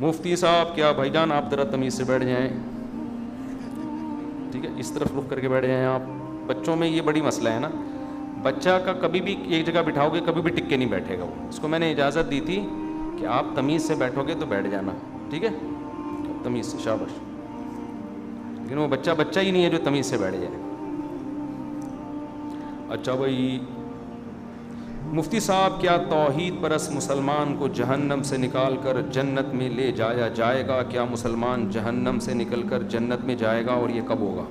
मुफ्ती साहब क्या भाईजान आप ज़रा तमीज़ से बैठ जाएं, ठीक है, इस तरफ रुख करके बैठ जाएं आप। बच्चों में ये बड़ी मसला है ना, बच्चा का कभी भी एक जगह बिठाओगे कभी भी टिक के नहीं बैठेगा वो। इसको मैंने इजाज़त दी थी कि आप तमीज़ से बैठोगे तो बैठ जाना, ठीक है, तमीज़ से, शाबाश। लेकिन वो बच्चा बच्चा ही नहीं है जो तमीज़ से बैठ जाए। अच्छा भाई, मुफ्ती साहब क्या तौहीद परस्त मुसलमान को जहन्नम से निकाल कर जन्नत में ले जाया जाएगा? क्या मुसलमान जहन्नम से निकल कर जन्नत में जाएगा और ये कब होगा?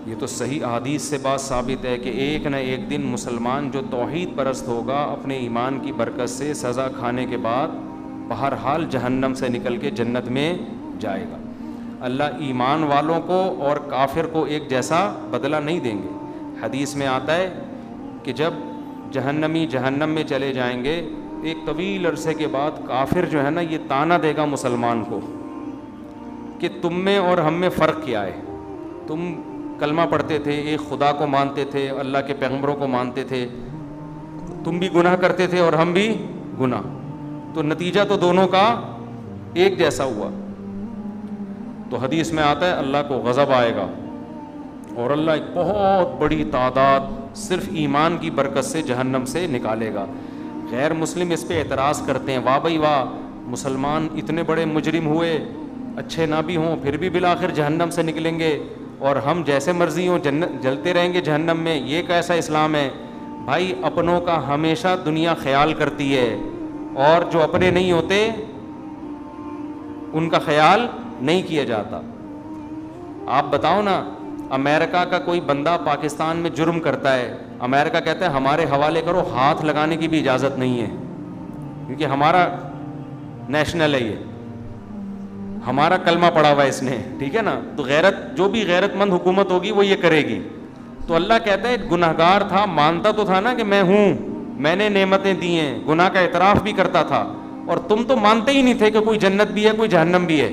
ये तो सही अहादीस से बात साबित है कि एक न एक दिन मुसलमान जो तौहीद परस्त होगा अपने ईमान की बरकत से सज़ा खाने के बाद बहरहाल जहन्नम से निकल के जन्नत में जाएगा। अल्लाह ईमान वालों को और काफिर को एक जैसा बदला नहीं देंगे। हदीस में आता है कि जब जहन्नमी जहन्नम में चले जाएंगे, एक तवील अरसे के बाद काफिर जो है ना ये ताना देगा मुसलमान को कि तुम में और हम में फ़र्क क्या है? तुम कलमा पढ़ते थे, एक खुदा को मानते थे, अल्लाह के पैगंबरों को मानते थे, तुम भी गुनाह करते थे और हम भी गुनाह, तो नतीजा तो दोनों का एक जैसा हुआ। तो हदीस में आता है अल्लाह को गज़ब आएगा और अल्लाह एक बहुत बड़ी तादाद सिर्फ ईमान की बरकत से जहन्नम से निकालेगा। गैर मुस्लिम इस पे एतराज़ करते हैं, वाह भाई वाह, मुसलमान इतने बड़े मुजरिम हुए, अच्छे ना भी हों फिर भी बिलाखिर जहन्नम से निकलेंगे और हम जैसे मर्जी हों जन्नत जलते रहेंगे जहन्नम में, ये कैसा इस्लाम है? भाई अपनों का हमेशा दुनिया ख्याल करती है और जो अपने नहीं होते उनका ख्याल नहीं किया जाता। आप बताओ ना, अमेरिका का कोई बंदा पाकिस्तान में जुर्म करता है, अमेरिका कहता है हमारे हवाले करो, हाथ लगाने की भी इजाज़त नहीं है क्योंकि हमारा नेशनल है, ये हमारा कलमा पड़ा हुआ है इसने, ठीक है ना। तो गैरत, जो भी गैरतमंद हुकूमत होगी वो ये करेगी। तो अल्लाह कहता है गुनहगार था, मानता तो था ना कि मैं हूँ, मैंने नेमतें दी हैं, गुनाह का इतराफ़ भी करता था, और तुम तो मानते ही नहीं थे कि कोई जन्नत भी है कोई जहन्नम भी है।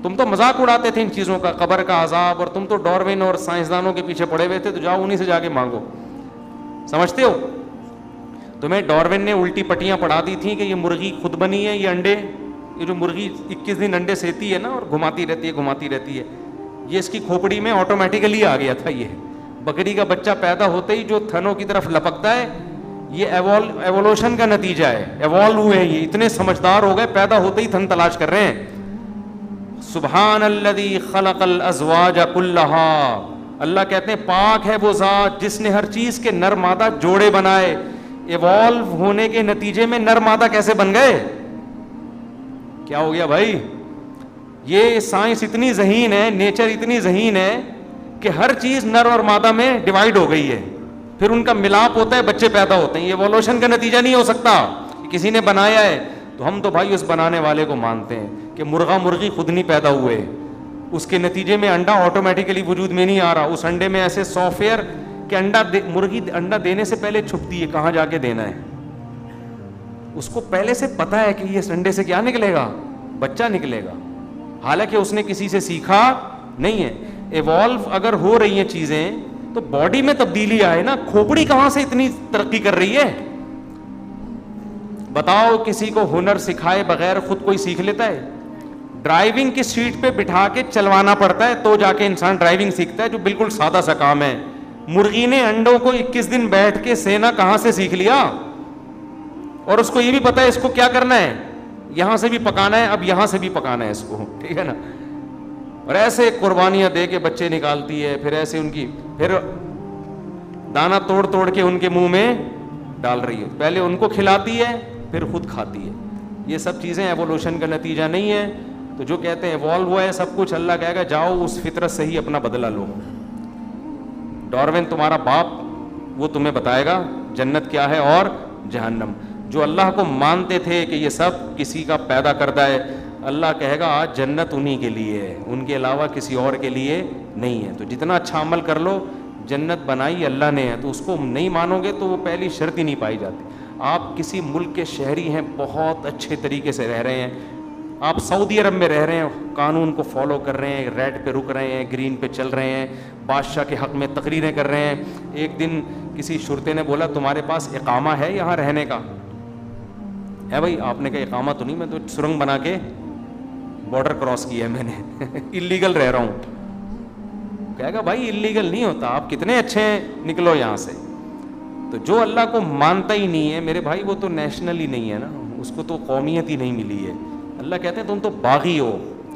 तुम तो मजाक उड़ाते थे इन चीज़ों का, कब्र का अजाब, और तुम तो डार्विन और साइंसदानों के पीछे पड़े हुए थे, तो जाओ उन्हीं से जाके मांगो, समझते हो? तुम्हें डार्विन ने उल्टी पट्टियाँ पढ़ा दी थी कि ये मुर्गी खुद बनी है, ये अंडे, ये जो मुर्गी 21 दिन अंडे सेती है ना और घुमाती रहती है, ये इसकी खोपड़ी में ऑटोमेटिकली आ गया था। ये बकरी का बच्चा पैदा होते ही जो थनों की तरफ लपकता है, ये एवोल्यूशन का नतीजा है, एवॉल्व हुए हैं, ये इतने समझदार हो गए, पैदा होते ही थन तलाश कर रहे हैं। सुब्हानल्लज़ी खलक़ल अज़वाज कुल्लहा, अल्लाह कहते हैं पाक है वो ज़ात जिसने हर चीज़ के नर मादा जोड़े बनाए। एवॉल्व होने के नतीजे में नर मादा कैसे बन गए? क्या हो गया भाई? ये साइंस इतनी ज़हीन है, नेचर इतनी ज़हीन है कि हर चीज़ नर और मादा में डिवाइड हो गई है, फिर उनका मिलाप होता है, बच्चे पैदा होते हैं। ये एवोल्यूशन का नतीजा नहीं हो सकता, किसी ने बनाया है। तो हम तो भाई उस बनाने वाले को मानते हैं कि मुर्गा मुर्गी खुद नहीं पैदा हुए, उसके नतीजे में अंडा ऑटोमेटिकली वजूद में नहीं आ रहा। उस अंडे में ऐसे सॉफ्टवेयर कि मुर्गी अंडा देने से पहले छुपती है कहाँ जाके देना है, उसको पहले से पता है कि ये अंडे से क्या निकलेगा, बच्चा निकलेगा, हालांकि उसने किसी से सीखा नहीं है। एवॉल्व अगर हो रही हैं चीजें तो बॉडी में तब्दीली आए ना, खोपड़ी कहां से इतनी तरक्की कर रही है? बताओ, किसी को हुनर सिखाए बगैर खुद कोई सीख लेता है? ड्राइविंग की सीट पे बिठा के चलवाना पड़ता है तो जाके इंसान ड्राइविंग सीखता है, जो बिल्कुल सादा सा काम है। मुर्गी ने अंडों को 21 दिन बैठ के सेना कहां से सीख लिया, और उसको ये भी पता है इसको क्या करना है, यहां से भी पकाना है, अब यहां से भी पकाना है इसको, ठीक है ना। और ऐसे कुर्बानियां दे के बच्चे निकालती है, फिर ऐसे उनकी फिर दाना तोड़ तोड़ के उनके मुंह में डाल रही है, पहले उनको खिलाती है फिर खुद खाती है। ये सब चीजें एवोल्यूशन का नतीजा नहीं है। तो जो कहते हैं इवॉल्व हुआ है सब कुछ, अल्लाह कहेगा जाओ उस फितरत से ही अपना बदला लो। डार्विन तुम्हारा बाप, वो तुम्हें बताएगा जन्नत क्या है और जहन्नम। जो अल्लाह को मानते थे कि ये सब किसी का पैदा करता है, अल्लाह कहेगा आज जन्नत उन्हीं के लिए है, उनके अलावा किसी और के लिए नहीं है। तो जितना अच्छा अमल कर लो, जन्नत बनाई अल्लाह ने है, तो उसको नहीं मानोगे तो वो पहली शर्त ही नहीं पाई जाती। आप किसी मुल्क के शहरी हैं, बहुत अच्छे तरीके से रह रहे हैं, आप सऊदी अरब में रह रहे हैं, कानून को फॉलो कर रहे हैं, रेड पे रुक रहे हैं, ग्रीन पे चल रहे हैं, बादशाह के हक़ में तकरीरें कर रहे हैं। एक दिन किसी शुरते ने बोला तुम्हारे पास इकामा है यहाँ रहने का? है भाई, आपने कहा इकामा तो नहीं, मैं तो सुरंग बना के बॉर्डर क्रॉस किया है मैंने इल्लीगल रह रहा हूँ। कहेगा भाई इल्लीगल नहीं होता, आप कितने अच्छे हैं, निकलो यहाँ से। तो जो अल्लाह को मानता ही नहीं है मेरे भाई, वो तो नेशनल ही नहीं है ना, उसको तो कौमियत ही नहीं मिली है। अल्लाह कहते हैं तुम तो बागी हो,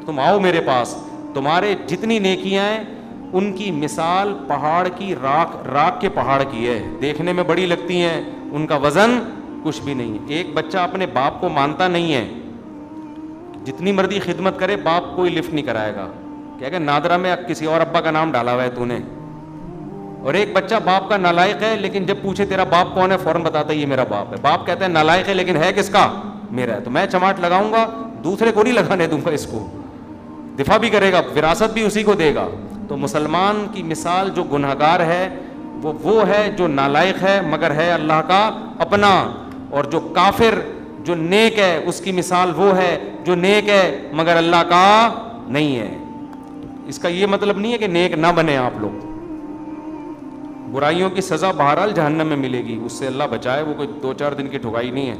तुम आओ मेरे पास, तुम्हारे जितनी नेकियां हैं उनकी मिसाल पहाड़ की राख के पहाड़ की है, देखने में बड़ी लगती हैं, उनका वजन कुछ भी नहीं है। एक बच्चा अपने बाप को मानता नहीं है, जितनी मर्जी खिदमत करे बाप कोई लिफ्ट नहीं कराएगा, कहेगा नादरा में किसी और अब्बा का नाम डाला हुआ है तूने। और एक बच्चा बाप का नालायक है, लेकिन जब पूछे तेरा बाप कौन है, फौरन बताता है ये मेरा बाप है। बाप कहता है नालायक है लेकिन है किसका, मेरा है, तो मैं चमाट लगाऊंगा, दूसरे को नहीं लगाने दूंगा, इसको दिफा भी करेगा, विरासत भी उसी को देगा। तो मुसलमान की मिसाल जो गुनहगार है वो है जो नालायक है मगर है अल्लाह का अपना, और जो काफिर जो नेक है उसकी मिसाल वो है जो नेक है मगर अल्लाह का नहीं है। इसका ये मतलब नहीं है कि नेक ना बने आप लोग, बुराइयों की सजा बहरहाल जहन्नम में मिलेगी, उससे अल्लाह बचाए, वो कोई 2-4 दिन की ठुकाई नहीं है।